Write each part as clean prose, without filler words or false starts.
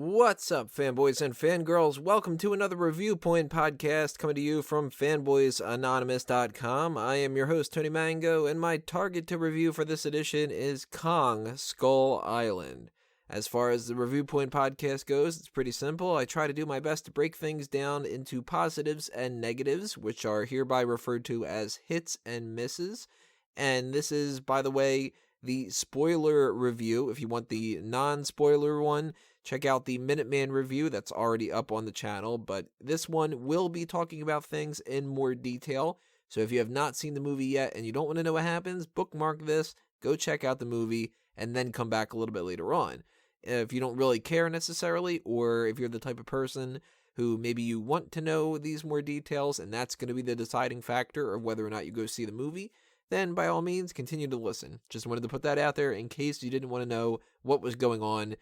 What's up, fanboys and fangirls? Welcome to another Reviewpoint podcast coming to you from fanboysanonymous.com. I am your host, Tony Mango, and my target to review for this edition is Kong Skull Island. As far as the Reviewpoint podcast goes, it's pretty simple. I try to do my best to break things down into positives and negatives, which are hereby referred to as hits and misses. And this is, by the way, the spoiler review. If you want the non-spoiler one, check out the Minuteman review that's already up on the channel, but this one will be talking about things in more detail. So if you have not seen the movie yet and you don't want to know what happens, bookmark this, go check out the movie, and then come back a little bit later on. If you don't really care necessarily, or if you're the type of person who maybe you want to know these more details, and that's going to be the deciding factor of whether or not you go see the movie, then by all means, continue to listen. Just wanted to put that out there in case you didn't want to know what was going on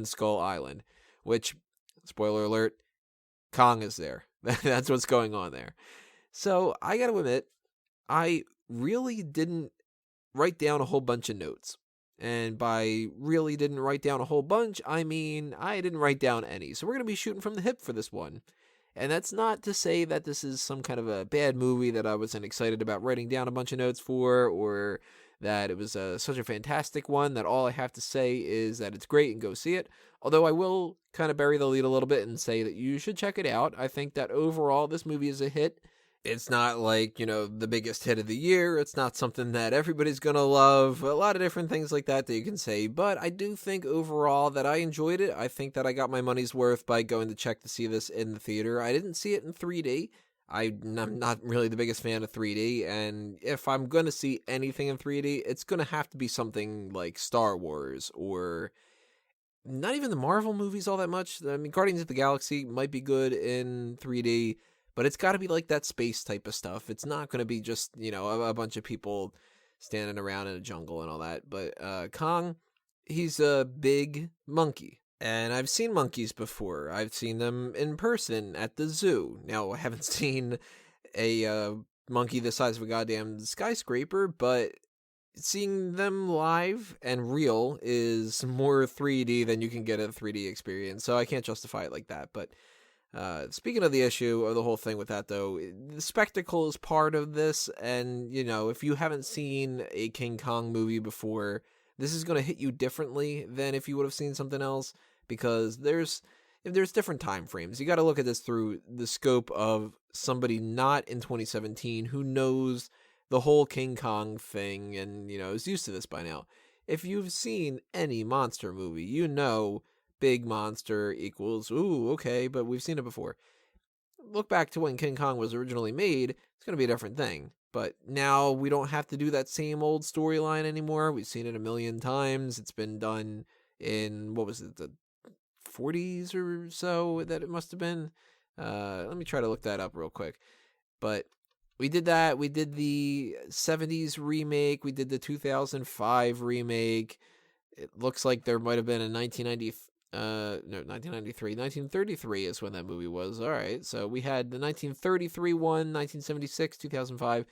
Skull Island, which, spoiler alert, Kong is there. That's what's going on there. So I gotta admit, I really didn't write down a whole bunch of notes. And by really didn't write down a whole bunch, I mean I didn't write down any. So we're gonna be shooting from the hip for this one. And that's not to say that this is some kind of a bad movie that I wasn't excited about writing down a bunch of notes for, or that it was such a fantastic one that all I have to say is that it's great and go see it. Although I will kind of bury the lead a little bit and say that you should check it out. I think that overall this movie is a hit. It's not like, the biggest hit of the year. It's not something that everybody's going to love. A lot of different things like that you can say. But I do think overall that I enjoyed it. I think that I got my money's worth by going to check to see this in the theater. I didn't see it in 3D. I'm not really the biggest fan of 3D, and if I'm going to see anything in 3D, it's going to have to be something like Star Wars, or not even the Marvel movies all that much. I mean, Guardians of the Galaxy might be good in 3D, but it's got to be like that space type of stuff. It's not going to be just, a bunch of people standing around in a jungle and all that. But Kong, he's a big monkey. And I've seen monkeys before. I've seen them in person at the zoo. Now, I haven't seen a monkey the size of a goddamn skyscraper, but seeing them live and real is more 3D than you can get a 3D experience. So I can't justify it like that. But speaking of the issue of the whole thing with that, though, the spectacle is part of this. And, if you haven't seen a King Kong movie before, this is going to hit you differently than if you would have seen something else. Because there's different time frames. You got to look at this through the scope of somebody not in 2017 who knows the whole King Kong thing and, is used to this by now. If you've seen any monster movie, big monster equals, ooh, okay, but we've seen it before. Look back to when King Kong was originally made, it's going to be a different thing. But now we don't have to do that same old storyline anymore. We've seen it a million times. It's been done in, the 40s or so that it must have been. Let me try to look that up real quick. But we did that. We did the 70s remake. We did the 2005 remake. It looks like there might have been a 1993. 1933 is when that movie was. All right. So we had the 1933 one, 1976, 2005.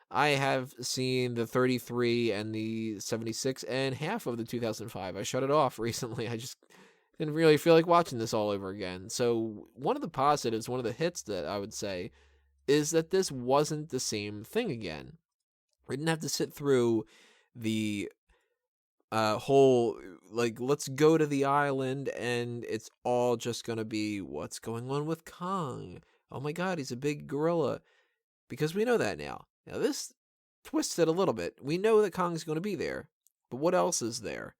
I have seen the 33 and the 76 and half of the 2005. I shut it off recently. I just didn't really feel like watching this all over again. So one of the positives, one of the hits that I would say, is that this wasn't the same thing again. We didn't have to sit through the whole, let's go to the island and it's all just going to be what's going on with Kong. Oh my God, he's a big gorilla. Because we know that now. Now this twists it a little bit. We know that Kong's going to be there. But what else is there?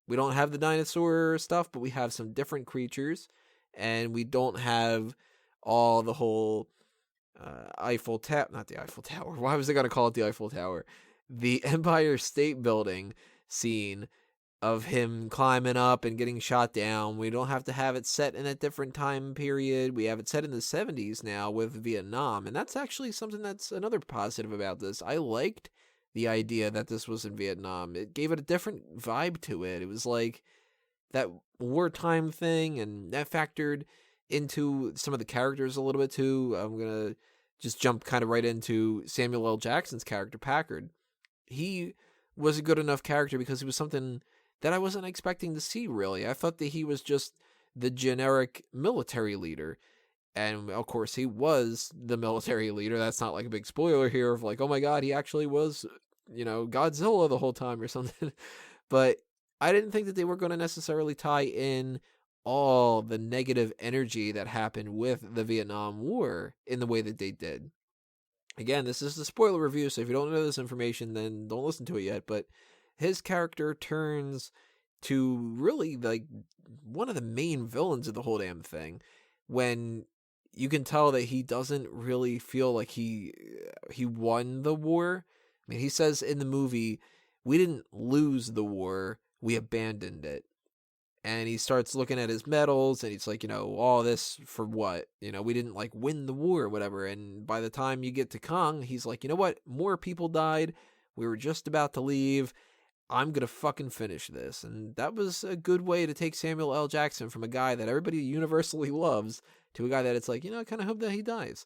We don't have the dinosaur stuff, but we have some different creatures, and we don't have all the whole Eiffel Tower, not the Eiffel Tower. Why was I going to call it the Eiffel Tower? The Empire State Building scene of him climbing up and getting shot down. We don't have to have it set in a different time period. We have it set in the 70s now with Vietnam, and that's actually something that's another positive about this. I liked the idea that this was in Vietnam. It gave it a different vibe to it. It was like that wartime thing, and that factored into some of the characters a little bit too. I'm going to just jump kind of right into Samuel L. Jackson's character, Packard. He was a good enough character because he was something that I wasn't expecting to see, really. I thought that he was just the generic military leader. And of course, he was the military leader. That's not like a big spoiler here of like, oh my God, he actually was, Godzilla the whole time or something. But I didn't think that they were going to necessarily tie in all the negative energy that happened with the Vietnam War in the way that they did. Again, this is the spoiler review, so if you don't know this information, then don't listen to it yet. But his character turns to really like one of the main villains of the whole damn thing when you can tell that he doesn't really feel like he won the war. I mean, he says in the movie, we didn't lose the war, we abandoned it. And he starts looking at his medals and he's like, all this for what? We didn't like win the war or whatever. And by the time you get to Kong, he's like, you know what? More people died. We were just about to leave. I'm going to fucking finish this. And that was a good way to take Samuel L. Jackson from a guy that everybody universally loves to a guy that it's like, I kind of hope that he dies.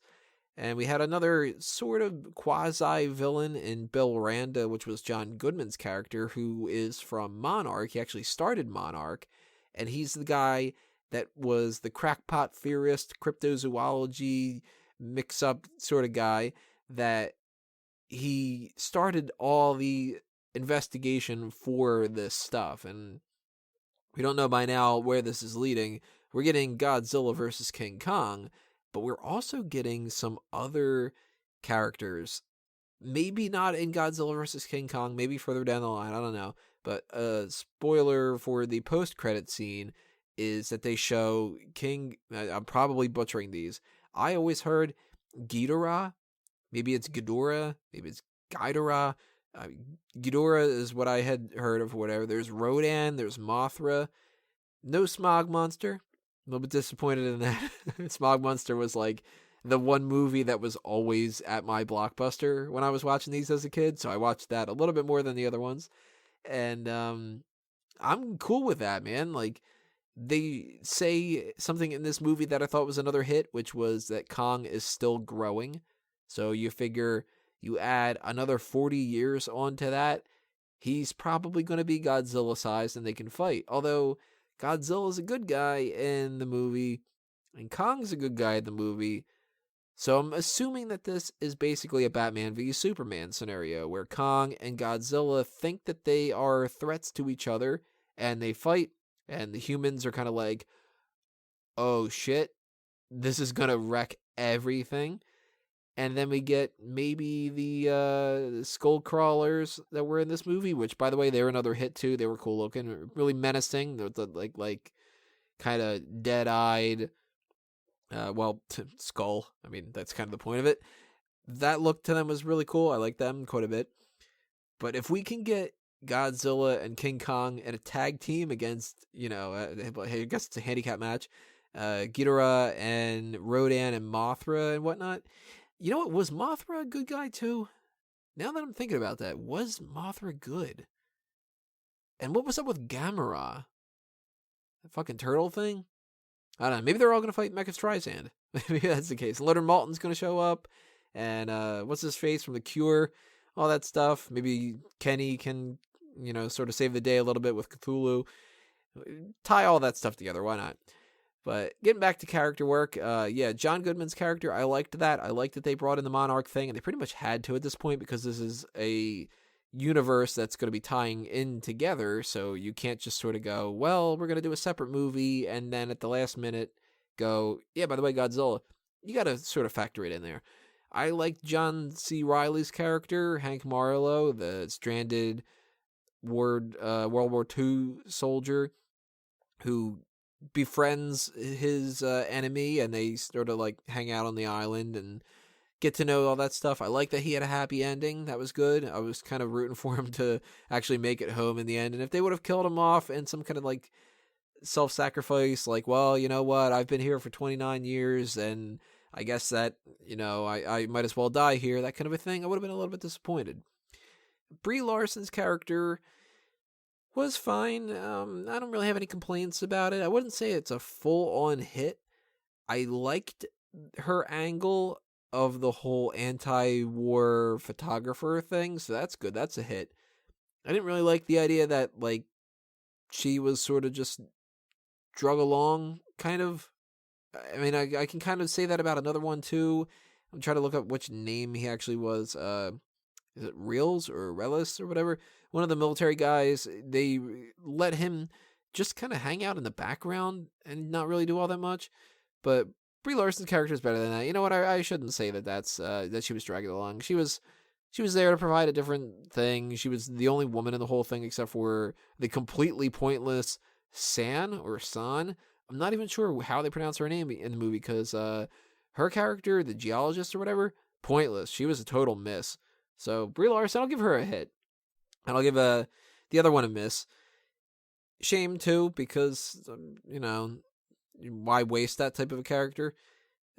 And we had another sort of quasi-villain in Bill Randa, which was John Goodman's character, who is from Monarch. He actually started Monarch. And he's the guy that was the crackpot theorist, cryptozoology mix-up sort of guy that he started all the investigation for this stuff. And we don't know by now where this is leading. We're getting Godzilla versus King Kong, but we're also getting some other characters. Maybe not in Godzilla versus King Kong, maybe further down the line, I don't know. But a spoiler for the post-credit scene is that they show King... I'm probably butchering these. I always heard Ghidorah. Maybe it's Ghidorah. Maybe it's Ghidorah. Ghidorah is what I had heard of, whatever. There's Rodan. There's Mothra. No Smog Monster. A little bit disappointed in that. Smog Monster was like the one movie that was always at my Blockbuster when I was watching these as a kid. So I watched that a little bit more than the other ones. And I'm cool with that, man. Like, they say something in this movie that I thought was another hit, which was that Kong is still growing. So you figure you add another 40 years onto that, he's probably going to be Godzilla-sized and they can fight. Although Godzilla's a good guy in the movie, and Kong's a good guy in the movie. So I'm assuming that this is basically a Batman v Superman scenario where Kong and Godzilla think that they are threats to each other and they fight, and the humans are kind of like, oh shit, this is going to wreck everything. And then we get maybe the skull crawlers that were in this movie, which by the way, they were another hit too. They were cool looking, really menacing. They're like kind of dead-eyed. Skull. I mean, that's kind of the point of it. That look to them was really cool. I like them quite a bit. But if we can get Godzilla and King Kong in a tag team against, I guess it's a handicap match, Ghidorah and Rodan and Mothra and whatnot. You know what? Was Mothra a good guy too? Now that I'm thinking about that, was Mothra good? And what was up with Gamera? That fucking turtle thing? I don't know. Maybe they're all going to fight Mecha Streisand. Maybe that's the case. Leonard Maltin's going to show up. And what's his face from The Cure? All that stuff. Maybe Kenny can, sort of save the day a little bit with Cthulhu. Tie all that stuff together. Why not? But getting back to character work, John Goodman's character, I liked that. I liked that they brought in the Monarch thing. And they pretty much had to at this point because this is a universe that's going to be tying in together, so you can't just sort of go, well, we're going to do a separate movie, and then at the last minute go, yeah, by the way, Godzilla. You got to sort of factor it in there. I liked John C. Reilly's character, Hank Marlow, the stranded World War II soldier who befriends his enemy, and they sort of like hang out on the island and get to know all that stuff. I like that he had a happy ending. That was good. I was kind of rooting for him to actually make it home in the end. And if they would have killed him off in some kind of like self-sacrifice, like, well, you know what? I've been here for 29 years and I guess that, I might as well die here, that kind of a thing, I would have been a little bit disappointed. Brie Larson's character was fine. I don't really have any complaints about it. I wouldn't say it's a full-on hit. I liked her angle of the whole anti-war photographer thing, so that's good. That's a hit. I didn't really like the idea that, like, she was sort of just drug along, kind of. I mean, I can kind of say that about another one, too. I'm trying to look up which name he actually was. Is it Reels or Relis or whatever? One of the military guys, they let him just kind of hang out in the background and not really do all that much. But Brie Larson's character is better than that. You know what? I shouldn't say that she was dragging along. She was there to provide a different thing. She was the only woman in the whole thing except for the completely pointless San or San. I'm not even sure how they pronounce her name in the movie because her character, the geologist or whatever, pointless. She was a total miss. So Brie Larson, I'll give her a hit. And I'll give the other one a miss. Shame, too, because, why waste that type of a character?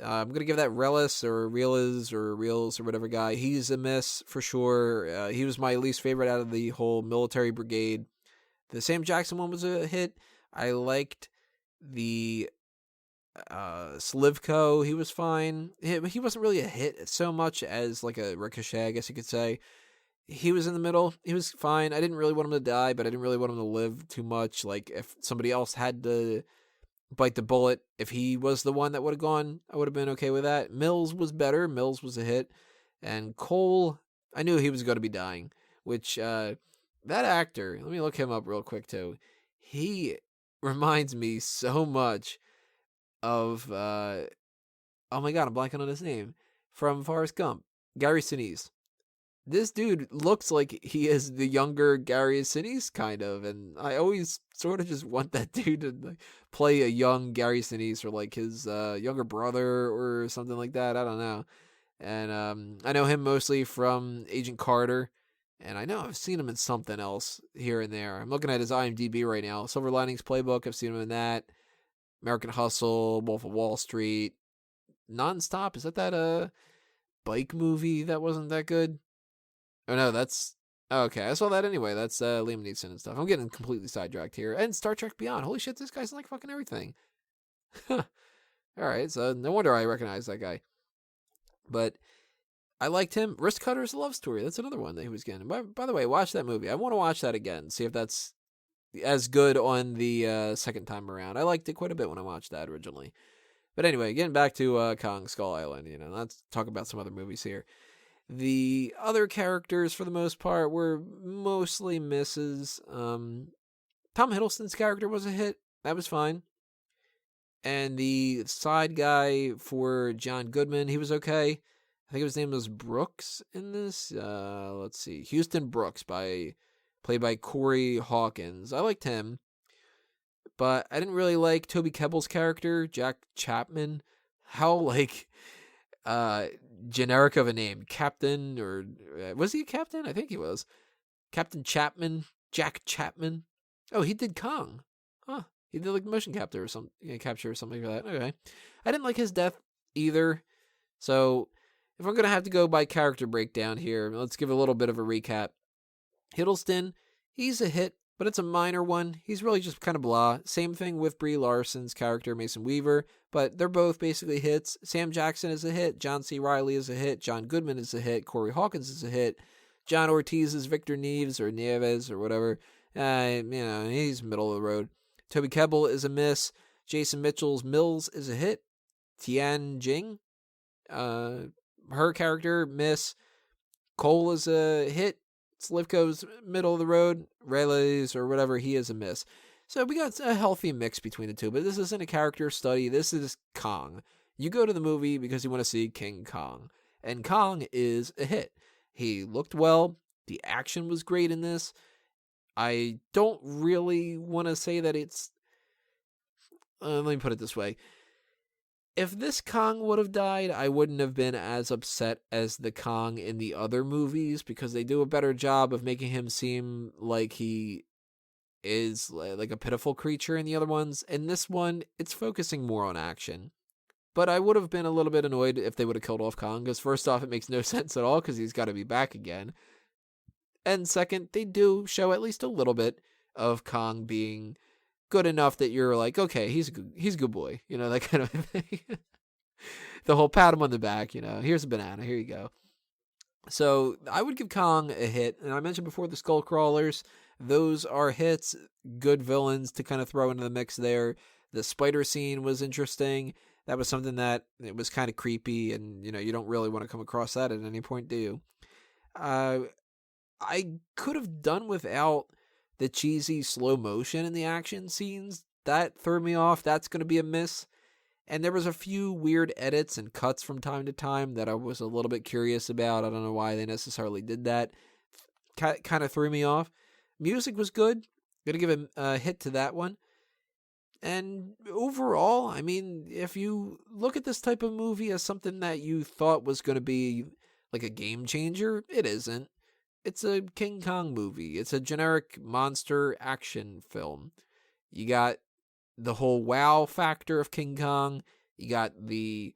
I'm going to give that Relis or Reels or whatever guy. He's a miss for sure. He was my least favorite out of the whole military brigade. The Sam Jackson one was a hit. I liked the Slivko. He was fine. He wasn't really a hit so much as like a ricochet, I guess you could say. He was in the middle. He was fine. I didn't really want him to die, but I didn't really want him to live too much. Like, if somebody else had to bite the bullet, if he was the one that would have gone, I would have been okay with that. Mills was better. Mills was a hit. And Cole, I knew he was going to be dying, which, that actor, let me look him up real quick, too. He reminds me so much of, oh my God, I'm blanking on his name, from Forrest Gump, Gary Sinise. This dude looks like he is the younger Gary Sinise, kind of, and I always sort of just want that dude to play a young Gary Sinise or like his younger brother or something like that. I don't know. And I know him mostly from Agent Carter, and I know I've seen him in something else here and there. I'm looking at his IMDb right now. Silver Linings Playbook, I've seen him in that. American Hustle, Wolf of Wall Street, Nonstop. Is that bike movie that wasn't that good? Oh, no, that's... Okay, I saw that anyway. That's Liam Neeson and stuff. I'm getting completely sidetracked here. And Star Trek Beyond. Holy shit, this guy's in like fucking everything. Alright, so no wonder I recognize that guy. But I liked him. Wrist Cutter's Love Story. That's another one that he was getting. By the way, watch that movie. I want to watch that again. See if that's as good on the second time around. I liked it quite a bit when I watched that originally. But anyway, getting back to Kong Skull Island. Let's talk about some other movies here. The other characters, for the most part, were mostly misses. Tom Hiddleston's character was a hit. That was fine. And the side guy for John Goodman, he was okay. I think his name was Brooks in this. Let's see. Houston Brooks, played by Corey Hawkins. I liked him. But I didn't really like Toby Kebbell's character, Jack Chapman. How, generic of a name. Captain, or was he a captain? I think he was. Captain Chapman, Jack Chapman. Oh, he did Kong. Huh. He did like motion capture or something like that. Okay. I didn't like his death either. So if I'm going to have to go by character breakdown here, let's give a little bit of a recap. Hiddleston, he's a hit, but it's a minor one. He's really just kind of blah. Same thing with Brie Larson's character, Mason Weaver, but they're both basically hits. Sam Jackson is a hit. John C. Reilly is a hit. John Goodman is a hit. Corey Hawkins is a hit. John Ortiz is Victor Nieves or whatever. He's middle of the road. Toby Kebbell is a miss. Jason Mitchell's Mills is a hit. Tian Jing, her character, miss. Cole is a hit. Slivko's middle of the road. Reilly's or whatever, he is a miss. So we got a healthy mix between the two, but this isn't a character study. This is Kong. You go to the movie because you want to see King Kong. And Kong is a hit. He looked well. The action was great in this. I don't really want to say that it's... let me put it this way. If this Kong would have died, I wouldn't have been as upset as the Kong in the other movies because they do a better job of making him seem like he is like a pitiful creature in the other ones. In this one, it's focusing more on action. But I would have been a little bit annoyed if they would have killed off Kong because first off, it makes no sense at all because he's got to be back again. And second, they do show at least a little bit of Kong being good enough that you're like, okay, he's a good boy, that kind of thing. The whole pat him on the back, here's a banana, here you go. So I would give Kong a hit, and I mentioned before the Skull Crawlers, those are hits, good villains to kind of throw into the mix there. The spider scene was interesting. That was something that it was kind of creepy, and you don't really want to come across that at any point, do you? I could have done without the cheesy slow motion in the action scenes. That threw me off. That's going to be a miss. And there was a few weird edits and cuts from time to time that I was a little bit curious about. I don't know why they necessarily did that. Kind of threw me off. Music was good. Going to give a hit to that one. And overall, I mean, if you look at this type of movie as something that you thought was going to be like a game changer, it isn't. It's a King Kong movie. It's a generic monster action film. You got the whole wow factor of King Kong. You got the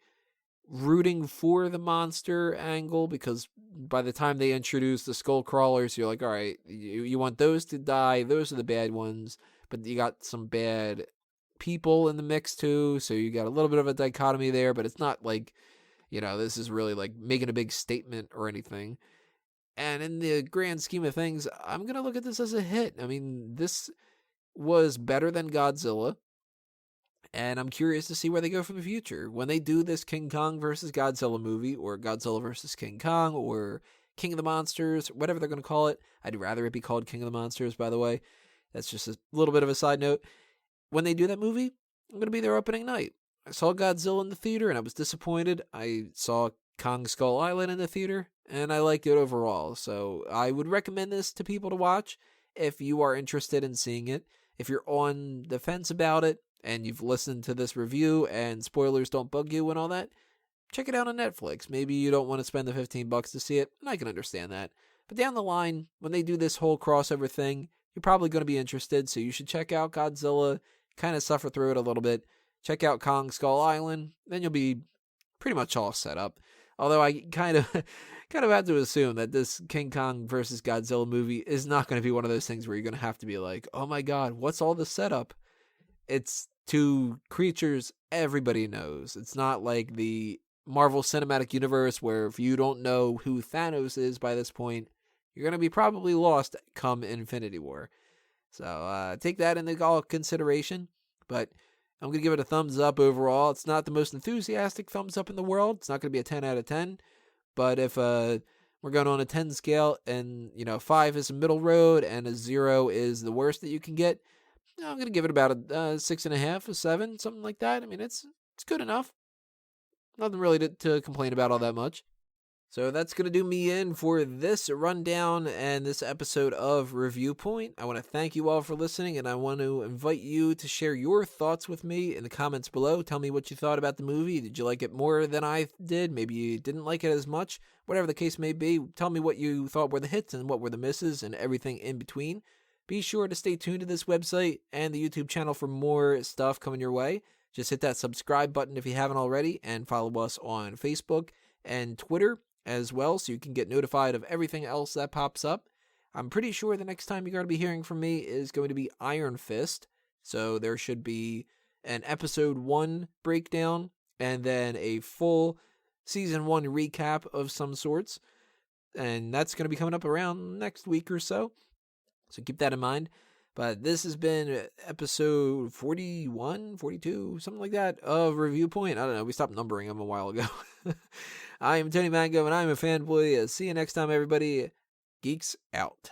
rooting for the monster angle, because by the time they introduce the skull crawlers, you're like, all right, you want those to die. Those are the bad ones. But you got some bad people in the mix too, so you got a little bit of a dichotomy there, but it's not like, this is really like making a big statement or anything. And in the grand scheme of things, I'm going to look at this as a hit. I mean, this was better than Godzilla, and I'm curious to see where they go from the future. When they do this King Kong versus Godzilla movie, or Godzilla versus King Kong, or King of the Monsters, whatever they're going to call it. I'd rather it be called King of the Monsters, by the way. That's just a little bit of a side note. When they do that movie, I'm going to be there opening night. I saw Godzilla in the theater, and I was disappointed. I saw Kong Skull Island in the theater, and I liked it overall. So I would recommend this to people to watch if you are interested in seeing it. If you're on the fence about it, and you've listened to this review, and spoilers don't bug you and all that, check it out on Netflix. Maybe you don't want to spend the $15 to see it, and I can understand that. But down the line, when they do this whole crossover thing, you're probably going to be interested, so you should check out Godzilla, kind of suffer through it a little bit. Check out Kong Skull Island, then you'll be pretty much all set up. Although I kind of have to assume that this King Kong versus Godzilla movie is not going to be one of those things where you're going to have to be like, oh my god, what's all the setup? It's two creatures everybody knows. It's not like the Marvel Cinematic Universe where if you don't know who Thanos is by this point, you're going to be probably lost come Infinity War. So take that into all consideration. But I'm going to give it a thumbs up overall. It's not the most enthusiastic thumbs up in the world. It's not going to be a 10 out of 10. But if we're going on a 10 scale and 5 is a middle road and a 0 is the worst that you can get, I'm going to give it about a 6.5, a 7, something like that. I mean, it's good enough. Nothing really to complain about all that much. So that's going to do me in for this rundown and this episode of Reviewpoint. I want to thank you all for listening, and I want to invite you to share your thoughts with me in the comments below. Tell me what you thought about the movie. Did you like it more than I did? Maybe you didn't like it as much. Whatever the case may be, tell me what you thought were the hits and what were the misses and everything in between. Be sure to stay tuned to this website and the YouTube channel for more stuff coming your way. Just hit that subscribe button if you haven't already, and follow us on Facebook and Twitter as well, so you can get notified of everything else that pops up. I'm pretty sure the next time you're going to be hearing from me is going to be Iron Fist, so there should be an episode 1 breakdown, and then a full season 1 recap of some sorts, and that's going to be coming up around next week or so, so keep that in mind. But this has been episode 41, 42, something like that, of Reviewpoint. I don't know, we stopped numbering them a while ago. I am Tony Mango, and I am a fanboy. See you next time, everybody. Geeks out.